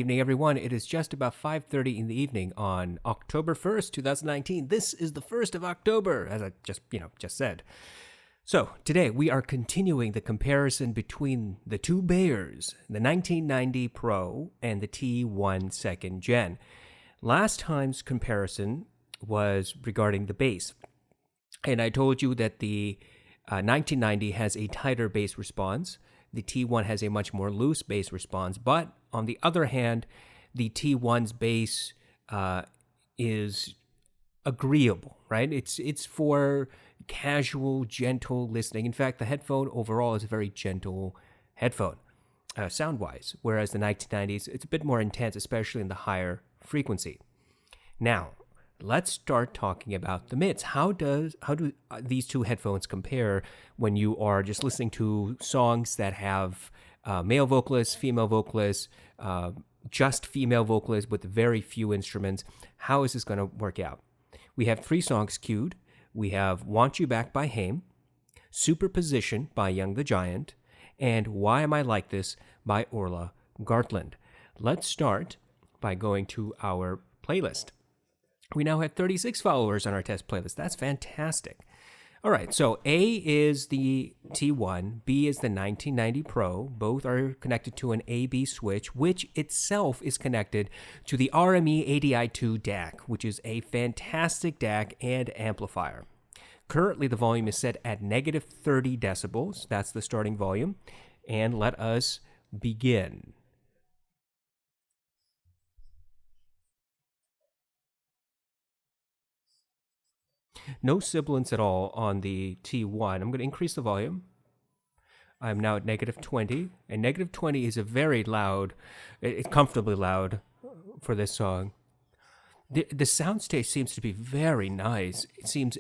evening, everyone. It is just about 5:30 in the evening on October 1st, 2019. This is the 1st of October, as I just said. So, today we are continuing the comparison between the two Beyers, the 1990 Pro and the T1 2nd Gen. Last time's comparison was regarding the bass. And I told you that the 1990 has a tighter bass response. The T1 has a much more loose bass response. But on the other hand, the T1's bass is agreeable, right? It's for casual, gentle listening. In fact, the headphone overall is a very gentle headphone, sound-wise. Whereas the 1990s, it's a bit more intense, especially in the higher frequency. Now, let's start talking about the mids. How do these two headphones compare when you are just listening to songs that have male vocalists, female vocalists, just female vocalists with very few instruments? How is this going to work out? We have 3 songs queued. We have Want You Back by Haim, Superposition by Young the Giant, and Why Am I Like This by Orla Gartland. Let's start by going to our playlist. We now have 36 followers on our test playlist. That's fantastic. All right, so A is the T1, B is the 1990 Pro. Both are connected to an A-B switch, which itself is connected to the RME ADI2 DAC, which is a fantastic DAC and amplifier. Currently, the volume is set at negative 30 decibels. That's the starting volume. And let us begin. No sibilance at all on the T1. I'm going to increase the volume. I'm now at negative 20. And negative 20 is a very loud, it's comfortably loud for this song. The soundstage seems to be very nice. It seems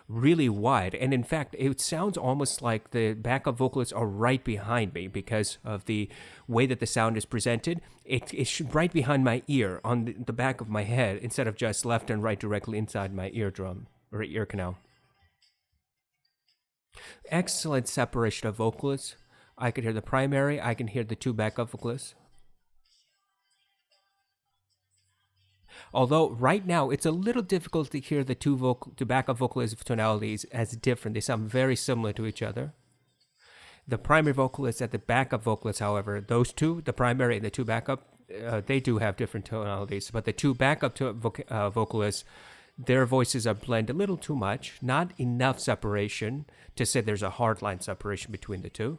really wide. And in fact, it sounds almost like the backup vocalists are right behind me because of the way that the sound is presented. It's right behind my ear on the back of my head instead of just left and right directly inside my eardrum. Or ear canal. Excellent separation of vocalists. I can hear the primary. I can hear the 2 backup vocalists. Although right now it's a little difficult to hear the two backup vocalist tonalities as different. They sound very similar to each other. The primary vocalist and the backup vocalists, however, those two, the primary and the 2 backup, they do have different tonalities. But the 2 backup vocalists, their voices are blended a little too much, not enough separation to say there's a hard line separation between the two.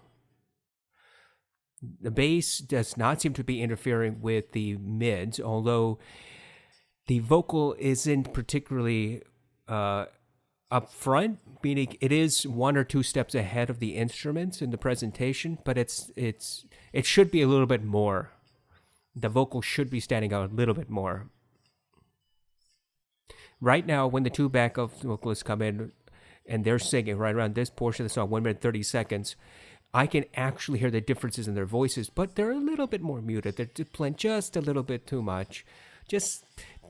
The bass does not seem to be interfering with the mids, although the vocal isn't particularly up front, meaning it is 1 or 2 steps ahead of the instruments in the presentation, but it should be a little bit more. The vocal should be standing out a little bit more. Right now, when the 2 backup vocalists come in and they're singing right around this portion of the song, 1 minute 30 seconds, I can actually hear the differences in their voices, but they're a little bit more muted. They're playing just a little bit too much, just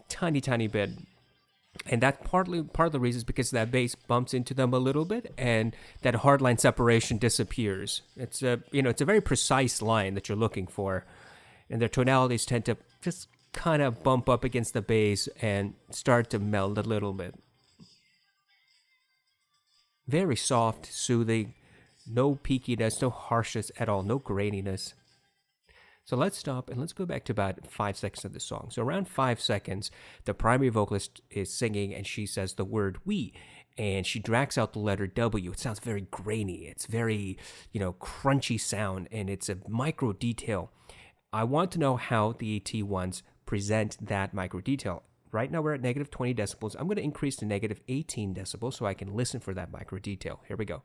tiny bit. And that's part of the reason is because that bass bumps into them a little bit, and that hard line separation disappears. It's a very precise line that you're looking for, and their tonalities tend to just kind of bump up against the bass and start to meld a little bit. Very soft, soothing, no peakiness, no harshness at all, no graininess. So let's stop and let's go back to about 5 seconds of the song. So around 5 seconds, the primary vocalist is singing and she says the word we, and she drags out the letter W. It sounds very grainy. It's very, crunchy sound, and it's a micro detail. I want to know how the T1s present that micro detail. Right now we're at negative 20 decibels. I'm going to increase to negative 18 decibels so I can listen for that micro detail. Here we go.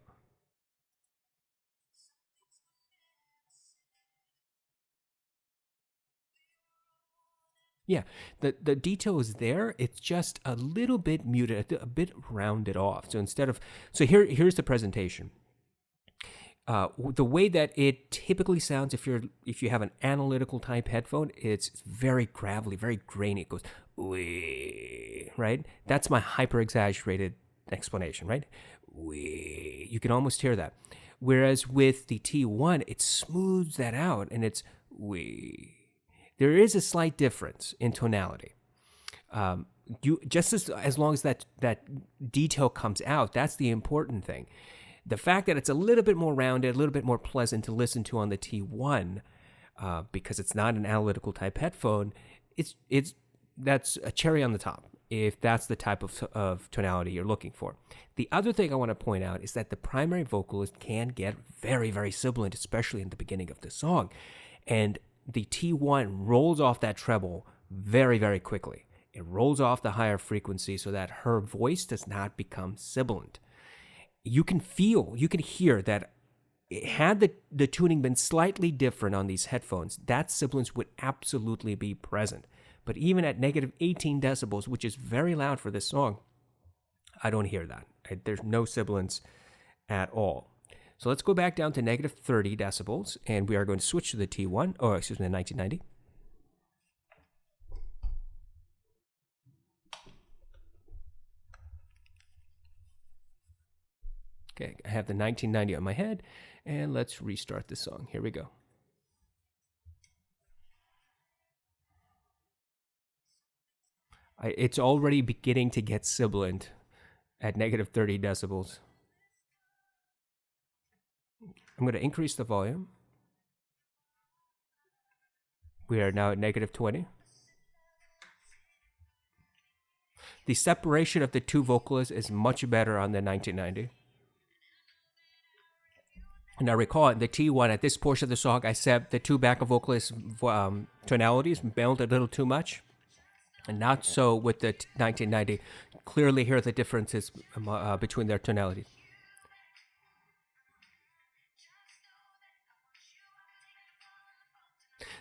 Yeah, the detail is there. It's just a little bit muted, a bit rounded off. So here's the presentation. The way that it typically sounds, if you have an analytical type headphone, it's very gravelly, very grainy. It goes wee, right? That's my hyper exaggerated explanation, right? Wee. You can almost hear that. Whereas with the T1, it smooths that out, and it's wee. There is a slight difference in tonality. You just as long as that detail comes out, that's the important thing. The fact that it's a little bit more rounded, a little bit more pleasant to listen to on the T1, because it's not an analytical type headphone, that's a cherry on the top, if that's the type of tonality you're looking for. The other thing I want to point out is that the primary vocalist can get very, very sibilant, especially in the beginning of the song. And the T1 rolls off that treble very, very quickly. It rolls off the higher frequency so that her voice does not become sibilant. You can hear that had the tuning been slightly different on these headphones, that sibilance would absolutely be present. But even at negative 18 decibels, which is very loud for this song, I don't hear that. There's no sibilance at all. So let's go back down to negative 30 decibels, and we are going to switch to the T1, the 1990. Okay, I have the 1990 on my head, and let's restart the song. Here we go. It's already beginning to get sibilant at negative 30 decibels. I'm going to increase the volume. We are now at negative 20. The separation of the two vocalists is much better on the 1990. Now recall, the T1 at this portion of the song, I said the two backup vocalist tonalities meld a little too much. And not so with the 1990. Clearly hear the differences between their tonalities.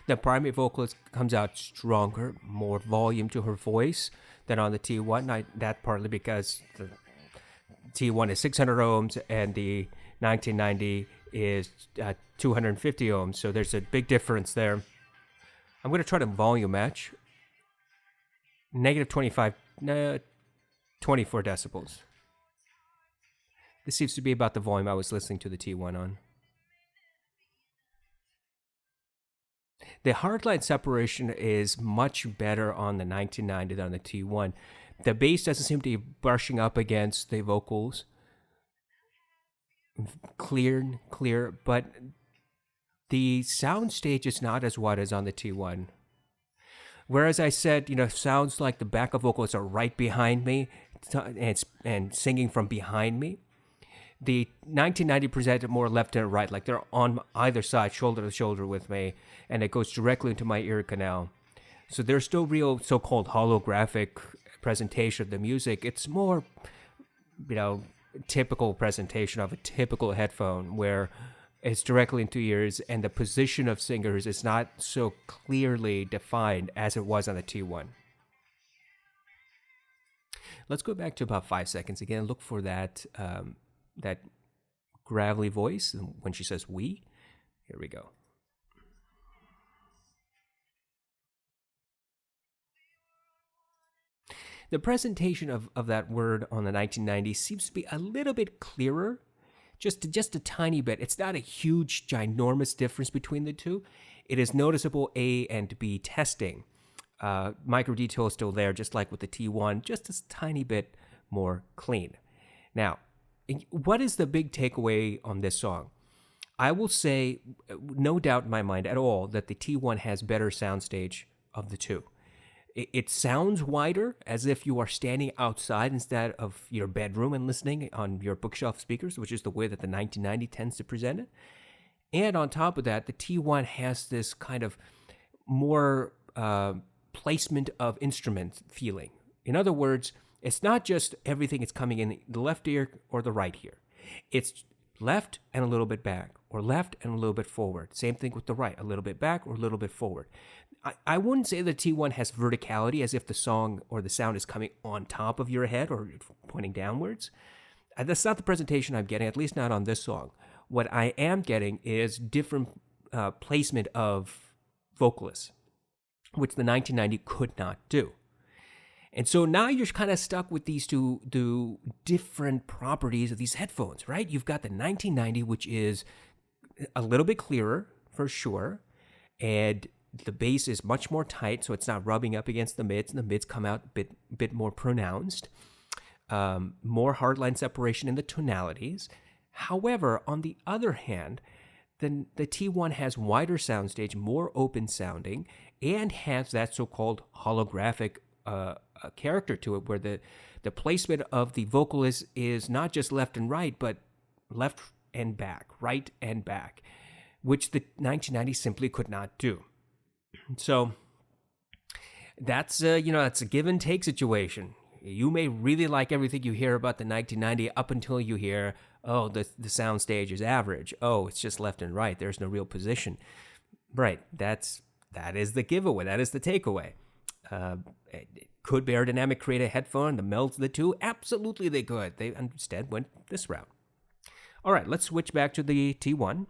The primary vocalist comes out stronger, more volume to her voice than on the T1. That partly because the T1 is 600 ohms and the 1990 is 250 ohms. So there's a big difference there. I'm going to try to volume match. Negative 24 decibels. This seems to be about the volume I was listening to the T1 on. The hardline separation is much better on the 1990 than on the T1. The bass doesn't seem to be brushing up against the vocals. Clear, but the sound stage is not as wide as on the T1. Whereas I said, sounds like the backup vocalists are right behind me and singing from behind me. The 1990 presented more left and right, like they're on either side, shoulder to shoulder with me, and it goes directly into my ear canal. So there's still real so-called holographic presentation of the music. It's more, typical presentation of a typical headphone where it's directly into ears, and the position of singers is not so clearly defined as it was on the T1. Let's go back to about 5 seconds again. Look for that that gravelly voice when she says "we." Here we go. The presentation of that word on the 1990 seems to be a little bit clearer. Just a tiny bit. It's not a huge, ginormous difference between the two. It is noticeable A and B testing. Micro detail is still there, just like with the T1, just a tiny bit more clean. Now, what is the big takeaway on this song? I will say, no doubt in my mind at all, that the T1 has better soundstage of the two. It sounds wider, as if you are standing outside instead of your bedroom and listening on your bookshelf speakers, which is the way that the 1990 tends to present it. And on top of that, the T1 has this kind of more placement of instrument feeling. In other words, it's not just everything is coming in the left ear or the right ear. It's left and a little bit back, or left and a little bit forward. Same thing with the right, a little bit back or a little bit forward. I wouldn't say the T1 has verticality, as if the song or the sound is coming on top of your head or pointing downwards. That's not the presentation I'm getting, at least not on this song. What I am getting is different placement of vocalists, which the 1990 could not do. And so now you're kind of stuck with these two different properties of these headphones, right? You've got the 1990, which is a little bit clearer, for sure, and the bass is much more tight, so it's not rubbing up against the mids, and the mids come out a bit more pronounced. More hardline separation in the tonalities. However, on the other hand, then the T1 has wider soundstage, more open sounding, and has that so-called holographic character to it, where the placement of the vocalist is not just left and right, but left and back, right and back, which the 1990 simply could not do. So that's that's a give and take situation. You may really like everything you hear about the 1990 up until you hear, oh, the soundstage is average. Oh, it's just left and right. There's no real position. Right. That is the giveaway. That is the takeaway. Could Beyerdynamic create a headphone that melds the two? Absolutely they could. They instead went this route. All right, let's switch back to the T1.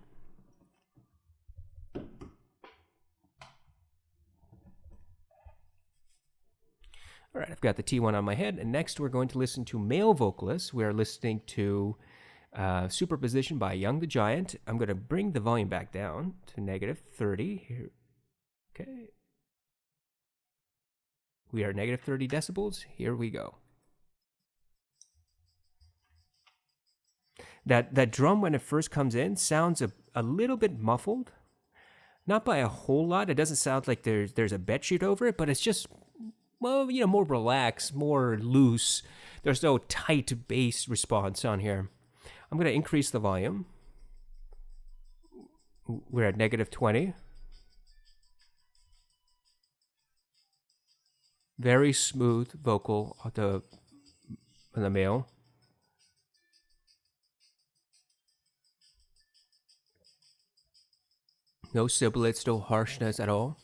All right, I've got the T1 on my head, and next we're going to listen to male vocalists. We're listening to Superposition by Young the Giant. I'm going to bring the volume back down to -30 here. Okay. We are -30 decibels. Here we go. That drum, when it first comes in, sounds a little bit muffled. Not by a whole lot. It doesn't sound like there's a bedsheet over it, but it's just, well, more relaxed, more loose. There's no tight bass response on here. I'm going to increase the volume. We're at -20. Very smooth vocal on the male. No sibilants, no harshness at all.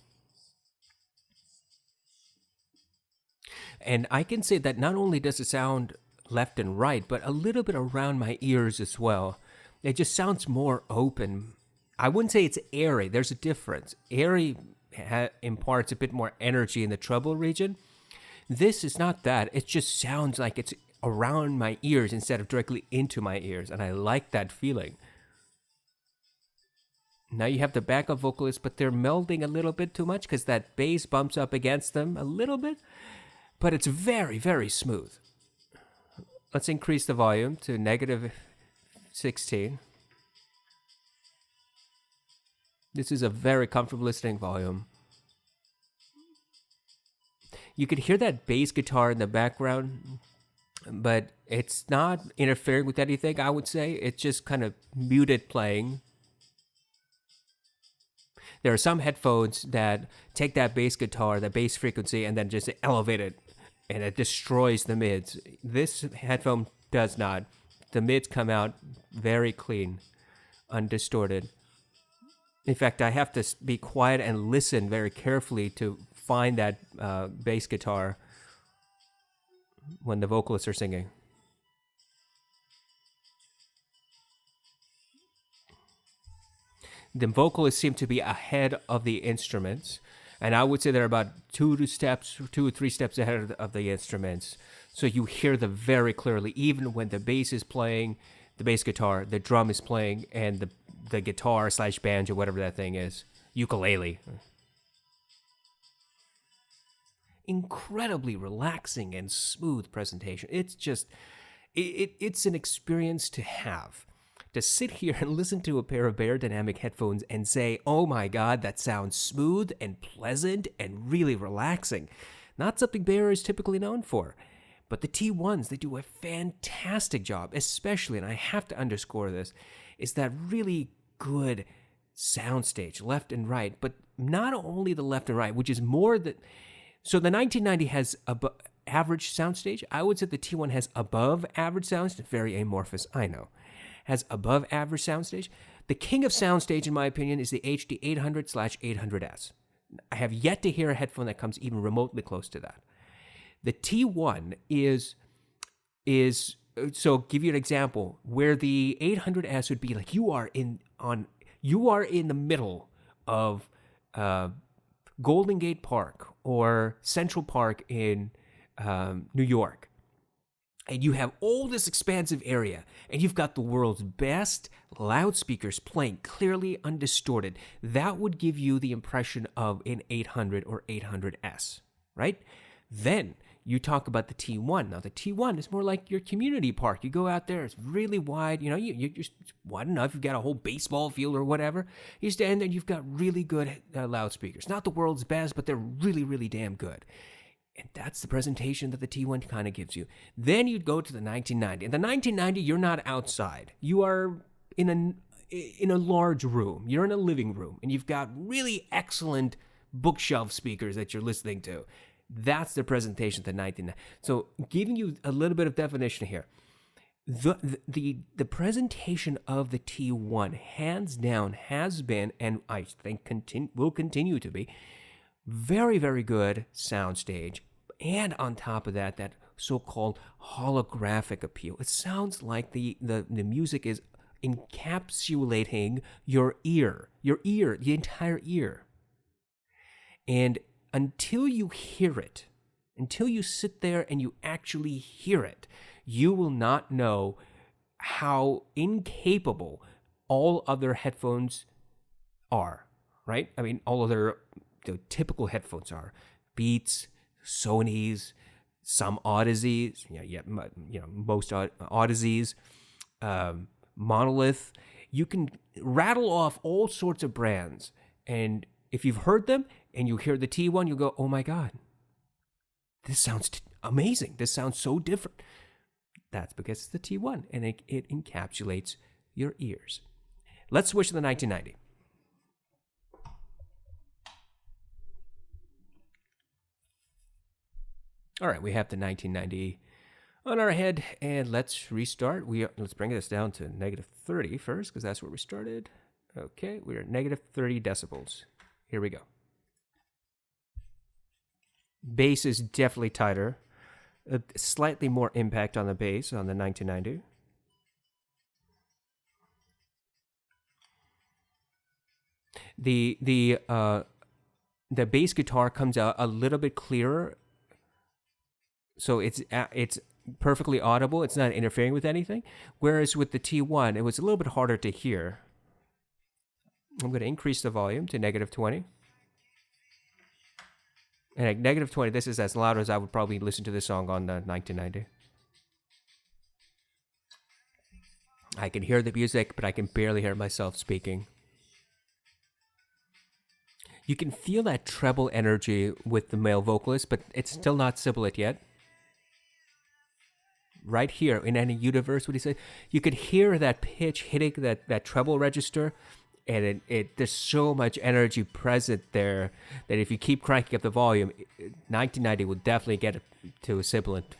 And I can say that not only does it sound left and right, but a little bit around my ears as well. It just sounds more open. I wouldn't say it's airy. There's a difference. Airy imparts a bit more energy in the treble region. This is not that. It just sounds like it's around my ears instead of directly into my ears, and I like that feeling. Now you have the backup vocalists, but they're melding a little bit too much because that bass bumps up against them a little bit, but it's very, very smooth. Let's increase the volume to -16. This is a very comfortable listening volume. You could hear that bass guitar in the background, but it's not interfering with anything, I would say. It's just kind of muted playing. There are some headphones that take that bass guitar, that bass frequency, and then just elevate it, and it destroys the mids. This headphone does not. The mids come out very clean, undistorted. In fact, I have to be quiet and listen very carefully to find that bass guitar when the vocalists are singing. The vocalists seem to be ahead of the instruments, and I would say they're about 2 or 3 steps ahead of the instruments. So you hear them very clearly, even when the bass is playing, the bass guitar, the drum is playing, and the guitar / banjo, whatever that thing is, ukulele. Incredibly relaxing and smooth presentation. It's just, it's an experience to have. To sit here and listen to a pair of Beyerdynamic headphones and say, oh my God, that sounds smooth and pleasant and really relaxing. Not something Beyer is typically known for. But the T1s, they do a fantastic job, especially, and I have to underscore this, is that really good soundstage, left and right, but not only the left and right, which is more that. So the 1990 has average soundstage. I would say the T1 has above average soundstage. Very amorphous, I know. Has above average soundstage. The king of soundstage, in my opinion, is the HD 800/800S. I have yet to hear a headphone that comes even remotely close to that. The T1 is so I'll give you an example where the 800S would be like you are in the middle of Golden Gate Park or Central Park in New York. and you have all this expansive area, and you've got the world's best loudspeakers playing clearly undistorted, that would give you the impression of an 800 or 800S, right? Then you talk about the T1. Now, the T1 is more like your community park. You go out there, it's really wide. You know, you're just wide enough. You've got a whole baseball field or whatever. You stand there, and you've got really good loudspeakers. Not the world's best, but they're really, really damn good. And that's the presentation that the T1 kind of gives you. Then you'd go to the 1990. In the 1990, you're not outside. You are in a large room. You're in a living room, and you've got really excellent bookshelf speakers that you're listening to. That's the presentation of the 1990. So giving you a little bit of definition here. The presentation of the T1, hands down, has been, and I think will continue to be, very, very good soundstage. And on top of that, that so-called holographic appeal. It sounds like the music is encapsulating your ear, the entire ear. And until you hear it, until you sit there and you actually hear it, you will not know how incapable all other headphones are, right? I mean, all other the typical headphones are. Beats, Sonys, some audezes, most audezes, Monolith. You can rattle off all sorts of brands, and if you've heard them and you hear the T1, you'll go, oh my God, this sounds amazing. This sounds so different. That's because it's the T1, and it encapsulates your ears. Let's switch to the 1990. All right, we have the 1990 on our head, and let's restart. Let's bring this down to negative 30 first, because that's where we started. Okay, we're at negative 30 decibels. Here we go. Bass is definitely tighter. Slightly more impact on the bass on the 1990. The bass guitar comes out a little bit clearer, so it's perfectly audible. It's not interfering with anything. Whereas with the T1, it was a little bit harder to hear. I'm going to increase the volume to negative 20. And at negative 20, this is as loud as I would probably listen to this song on the 1990. I can hear the music, but I can barely hear myself speaking. You can feel that treble energy with the male vocalist, but it's still not sibilant yet. Right here in any universe, what do you say? You could hear that pitch hitting that treble register, and there's so much energy present there that if you keep cranking up the volume, 1990 will definitely get it to a sibilant.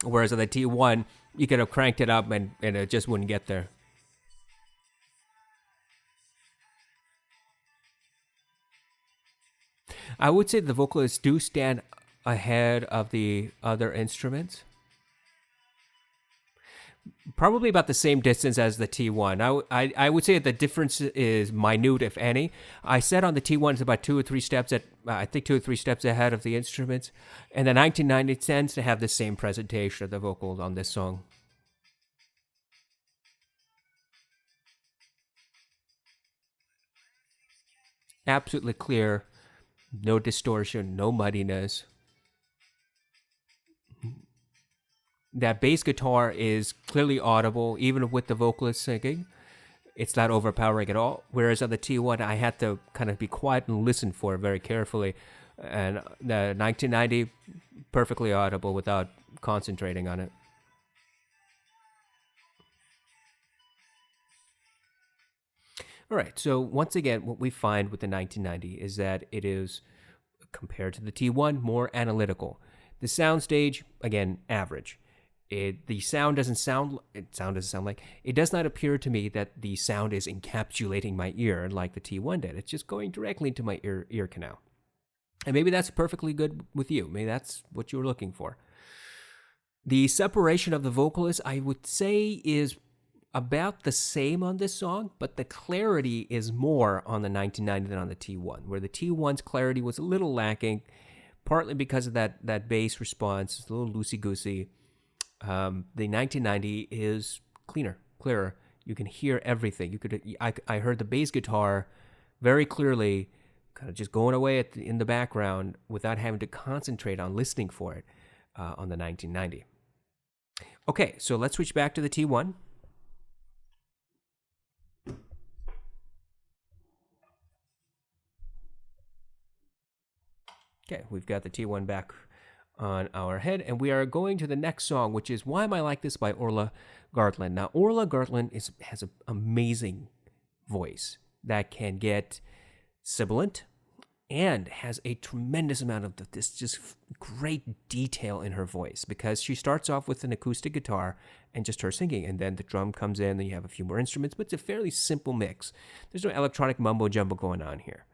Whereas on the T1, you could have cranked it up and it just wouldn't get there. I would say the vocalists do stand ahead of the other instruments. Probably about the same distance as the T1. I would say that the difference is minute, if any. I said on the T1 it's about 2 or 3 steps ahead of the instruments, and the 1990 tends to have the same presentation of the vocals on this song. Absolutely clear, no distortion, no muddiness. That bass guitar is clearly audible, even with the vocalist singing. It's not overpowering at all. Whereas on the T1, I had to kind of be quiet and listen for it very carefully. And the 1990, perfectly audible without concentrating on it. All right, so once again, what we find with the 1990 is that it is, compared to the T1, more analytical. The soundstage, again, average. The sound doesn't sound like, it does not appear to me that the sound is encapsulating my ear like the T1 did. It's just going directly into my ear canal. And maybe that's perfectly good with you. Maybe that's what you're looking for. The separation of the vocalist, I would say, is about the same on this song, but the clarity is more on the 1990 than on the T1, where the T1's clarity was a little lacking, partly because of that bass response. It's a little loosey-goosey. The 1990 is clearer. You can hear everything. I heard the bass guitar very clearly, kind of just going away in the background without having to concentrate on listening for it on the 1990. Okay, so let's switch back to the T1. Okay, we've got the T1 back on our head, and we are going to the next song, which is Why Am I Like This by Orla Gartland. Now, Orla Gartland has an amazing voice that can get sibilant and has a tremendous amount of this just great detail in her voice, because she starts off with an acoustic guitar and just her singing, and then the drum comes in, then you have a few more instruments, but it's a fairly simple mix. There's no electronic mumbo-jumbo going on here.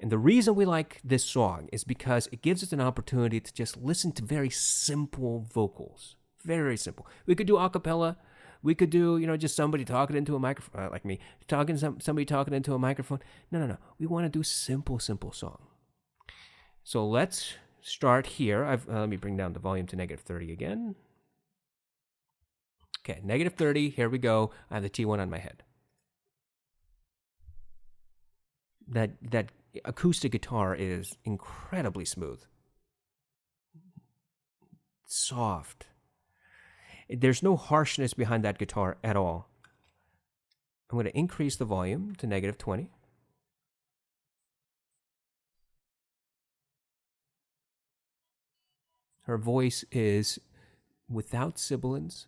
And the reason we like this song is because it gives us an opportunity to just listen to very simple vocals. Very simple. We could do a cappella. We could do, just somebody talking into a microphone, like me, somebody talking into a microphone. No. We want to do simple song. So let's start here. Let me bring down the volume to -30 again. Okay, -30. Here we go. I have the T1 on my head. That acoustic guitar is incredibly smooth, soft. There's no harshness behind that guitar at all. I'm going to increase the volume to -20. Her voice is without sibilance.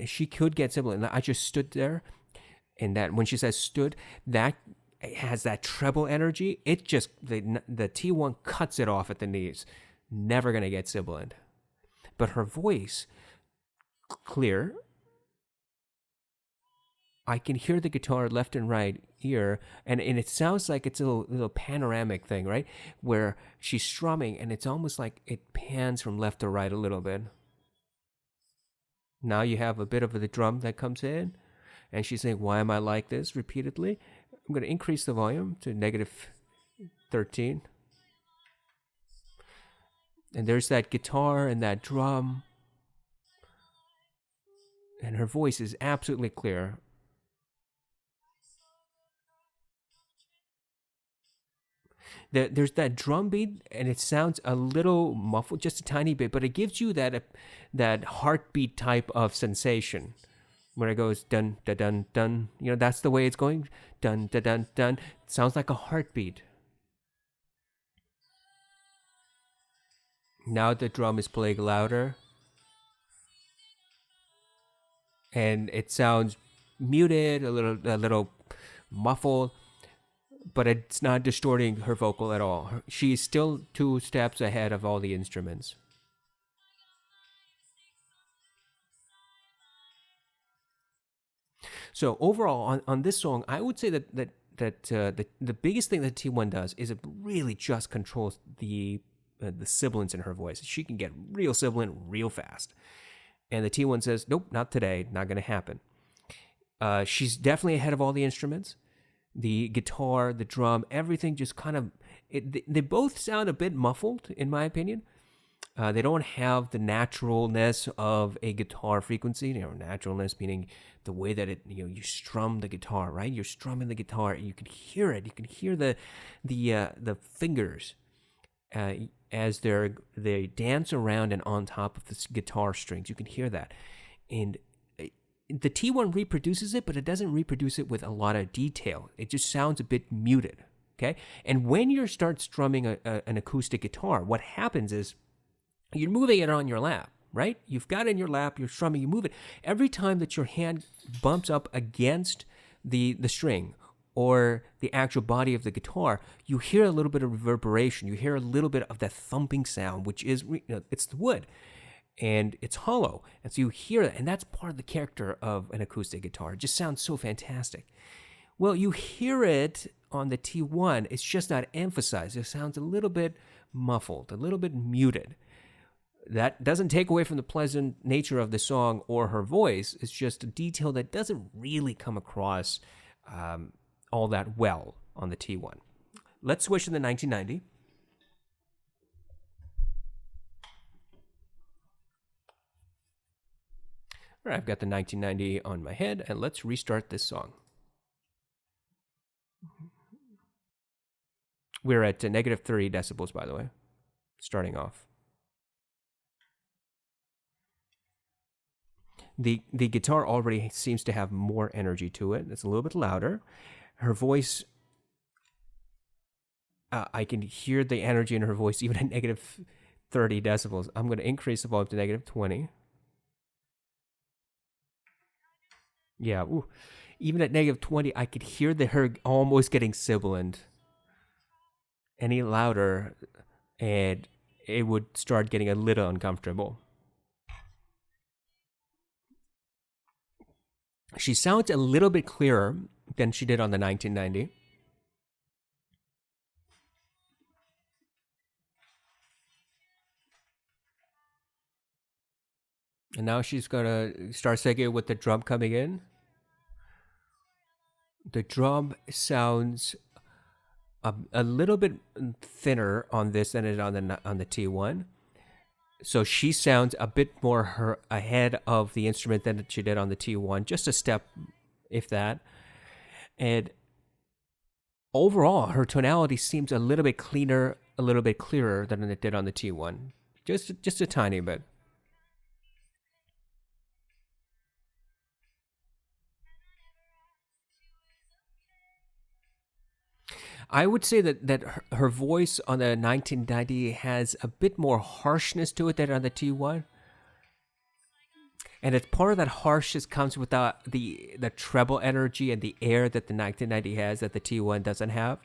She could get sibilant. I just stood there, and that when she says stood, that has that treble energy. It just, the T1 cuts it off at the knees. Never going to get sibilant. But her voice, clear. I can hear the guitar left and right ear, and it sounds like it's a little panoramic thing, right? Where she's strumming, and it's almost like it pans from left to right a little bit. Now you have a bit of the drum that comes in, and she's saying, why am I like this, repeatedly. I'm going to increase the volume to -13. And there's that guitar and that drum. And her voice is absolutely clear. There's that drum beat, and it sounds a little muffled, just a tiny bit, but it gives you that heartbeat type of sensation. When it goes dun, dun, dun, dun, that's the way it's going. Dun, dun, dun, dun. It sounds like a heartbeat. Now the drum is playing louder. And it sounds muted, a little muffled, but it's not distorting her vocal at all. She's still 2 steps ahead of all the instruments. So overall, on this song, I would say that the biggest thing that T1 does is it really just controls the sibilance in her voice. She can get real sibilant real fast. And the T1 says, nope, not today, not going to happen. She's definitely ahead of all the instruments. The guitar, the drum, everything just kind of, they both sound a bit muffled, in my opinion. They don't have the naturalness of a guitar frequency. Naturalness meaning the way that you strum the guitar, right? You're strumming the guitar, and you can hear it. You can hear the fingers as they dance around and on top of the guitar strings. You can hear that, and the T1 reproduces it, but it doesn't reproduce it with a lot of detail. It just sounds a bit muted. Okay, and when you start strumming an acoustic guitar, what happens is you're moving it on your lap, right? You've got it in your lap, you're strumming, you move it. Every time that your hand bumps up against the string or the actual body of the guitar, you hear a little bit of reverberation. You hear a little bit of that thumping sound, which is, it's the wood. And it's hollow. And so you hear it, and that's part of the character of an acoustic guitar. It just sounds so fantastic. Well, you hear it on the T1. It's just not emphasized. It sounds a little bit muffled, a little bit muted. That doesn't take away from the pleasant nature of the song or her voice. It's just a detail that doesn't really come across all that well on the T1. Let's switch to the 1990. All right, I've got the 1990 on my head, and let's restart this song. We're at negative 30 decibels, by the way, starting off. The guitar already seems to have more energy to it. It's a little bit louder. Her voice, I can hear the energy in her voice even at negative 30 decibels. I'm going to increase the volume to negative 20. Yeah, ooh. Even at negative 20, I could hear her almost getting sibilant. Any louder, and it would start getting a little uncomfortable. She sounds a little bit clearer than she did on the 1990. And now she's going to start singing with the drum coming in. The drum sounds a little bit thinner on this than it on the T1. So she sounds a bit more ahead of the instrument than she did on the T1, just a step, if that. And overall, her tonality seems a little bit cleaner, a little bit clearer than it did on the T1. Just a tiny bit. I would say that her voice on the 1990 has a bit more harshness to it than on the T1. And it's part of that harshness comes with the treble energy and the air that the 1990 has that the T1 doesn't have.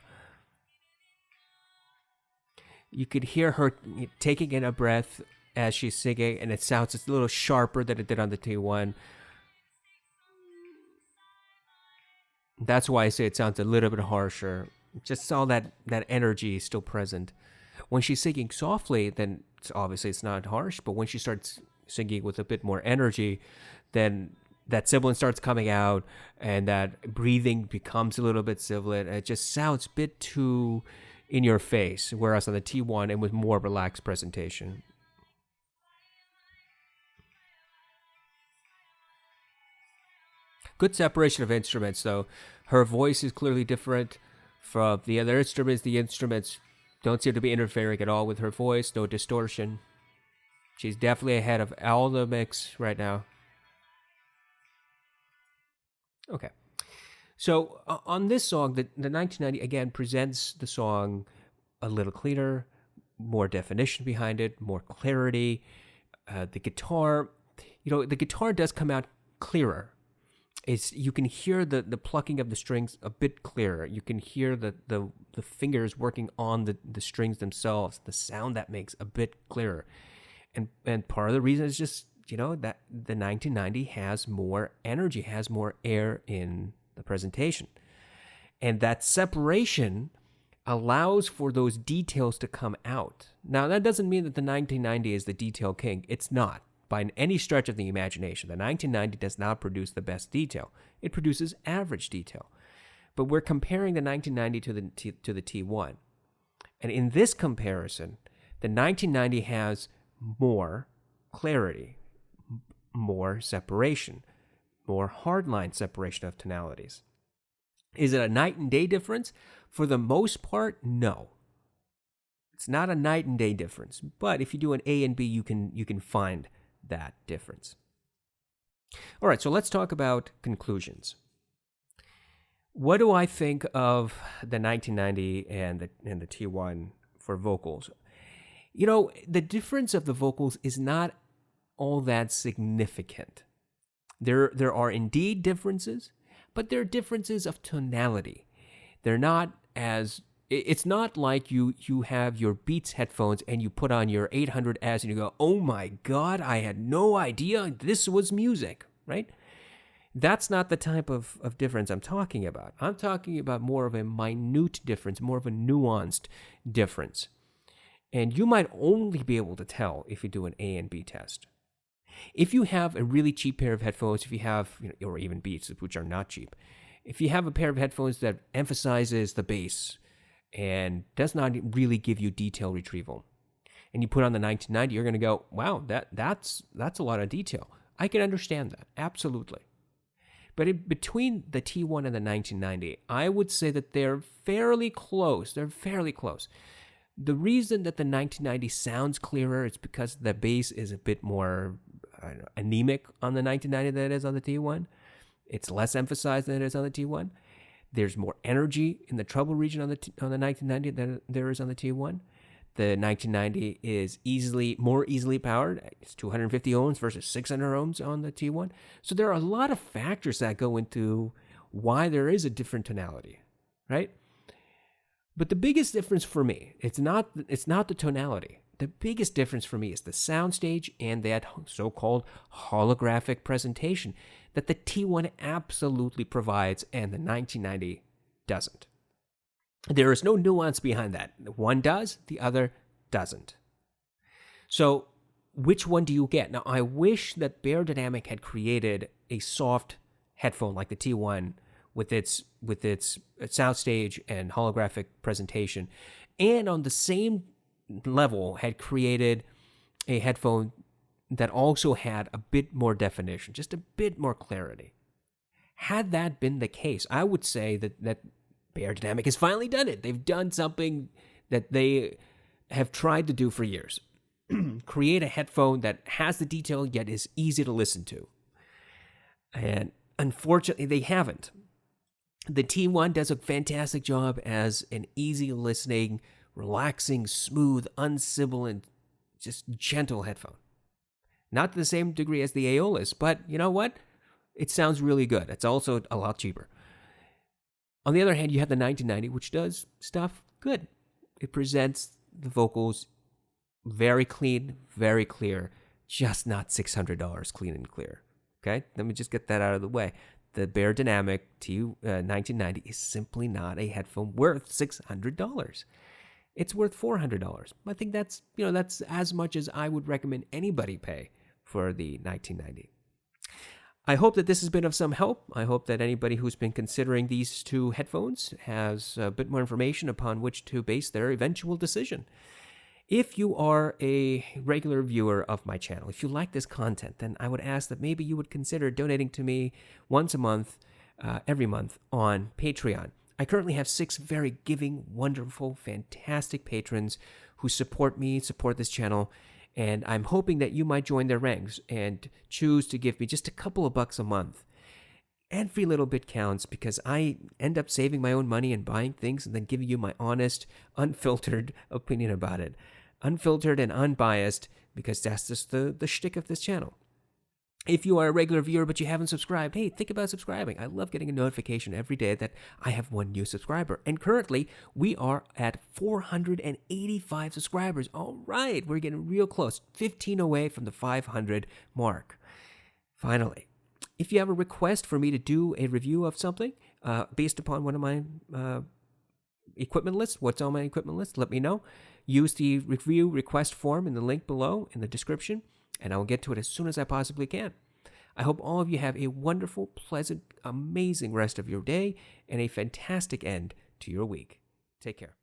You could hear her taking in a breath as she's singing, and it sounds a little sharper than it did on the T1. That's why I say it sounds a little bit harsher. Just all that energy is still present. When she's singing softly, then it's not harsh, but when she starts singing with a bit more energy, then that sibilant starts coming out, and that breathing becomes a little bit sibilant. It just sounds a bit too in your face, whereas on the T1, it was more relaxed presentation. Good separation of instruments, though. Her voice is clearly different from the other instruments. The instruments don't seem to be interfering at all with her voice. No distortion. She's definitely ahead of all the mix right now. Okay. So on this song, the 1990 again presents the song a little cleaner, more definition behind it, more clarity. The guitar, the guitar does come out clearer. You can hear the plucking of the strings a bit clearer. You can hear the fingers working on the strings themselves. The sound that makes a bit clearer. And part of the reason is just, that the 1990 has more energy, has more air in the presentation. And that separation allows for those details to come out. Now, that doesn't mean that the 1990 is the detail king. It's not. By any stretch of the imagination, the 1990 does not produce the best detail. It produces average detail. But we're comparing the 1990 to the T1. And in this comparison, the 1990 has more clarity, more separation, more hardline separation of tonalities. Is it a night and day difference? For the most part, no. It's not a night and day difference. But if you do an A and B, you can find that difference. All right, so let's talk about conclusions. What do I think of the 1990 and the T1 for vocals? The difference of the vocals is not all that significant. There are indeed differences, but they're differences of tonality. They're not as... It's not like you have your Beats headphones and you put on your 800S and you go, oh my God, I had no idea this was music, right? That's not the type of difference I'm talking about. I'm talking about more of a minute difference, more of a nuanced difference. And you might only be able to tell if you do an A and B test. If you have a really cheap pair of headphones, if you have, or even Beats, which are not cheap, if you have a pair of headphones that emphasizes the bass and does not really give you detail retrieval, and you put on the 1990, you're going to go, wow, that's a lot of detail. I can understand that, absolutely. But between the T1 and the 1990, I would say that they're fairly close. They're fairly close. The reason that the 1990 sounds clearer is because the bass is a bit more anemic on the 1990 than it is on the T1. It's less emphasized than it is on the T1. There's more energy in the treble region on the 1990 than there is on the T1. The 1990 is more easily powered. It's 250 ohms versus 600 ohms on the T1. So there are a lot of factors that go into why there is a different tonality, right? But the biggest difference for me, it's not the tonality. The biggest difference for me is the soundstage and that so-called holographic presentation that the T1 absolutely provides and the 1990 doesn't. There is no nuance behind that. One does, the other doesn't. So which one do you get? Now, I wish that Beyerdynamic had created a soft headphone like the T1 with its soundstage and holographic presentation, and on the same level had created a headphone that also had a bit more definition, just a bit more clarity. Had that been the case, I would say that Beyerdynamic has finally done it. They've done something that they have tried to do for years. Create a headphone that has the detail yet is easy to listen to. And unfortunately, they haven't. The T1 does a fantastic job as an easy listening, relaxing, smooth, unsibilant, just gentle headphone. Not to the same degree as the audeze, but you know what? It sounds really good. It's also a lot cheaper. On the other hand, you have the 1990, which does stuff good. It presents the vocals very clean, very clear, just not $600 clean and clear. Okay? Let me just get that out of the way. The Beyerdynamic 1990 is simply not a headphone worth $600. It's worth $400. I think that's as much as I would recommend anybody pay for the 1990. I hope that this has been of some help. I hope that anybody who's been considering these two headphones has a bit more information upon which to base their eventual decision. If you are a regular viewer of my channel, if you like this content, then I would ask that maybe you would consider donating to me once a month, every month on Patreon. I currently have 6 very giving, wonderful, fantastic patrons who support me, support this channel, and I'm hoping that you might join their ranks and choose to give me just a couple of bucks a month. Every little bit counts because I end up saving my own money and buying things and then giving you my honest, unfiltered opinion about it. Unfiltered and unbiased, because that's just the shtick of this channel. If you are a regular viewer but you haven't subscribed, hey, think about subscribing. I love getting a notification every day that I have one new subscriber. And currently, we are at 485 subscribers. All right, we're getting real close, 15 away from the 500 mark. Finally, if you have a request for me to do a review of something based upon one of my equipment lists, what's on my equipment list, let me know. Use the review request form in the link below in the description, and I will get to it as soon as I possibly can. I hope all of you have a wonderful, pleasant, amazing rest of your day and a fantastic end to your week. Take care.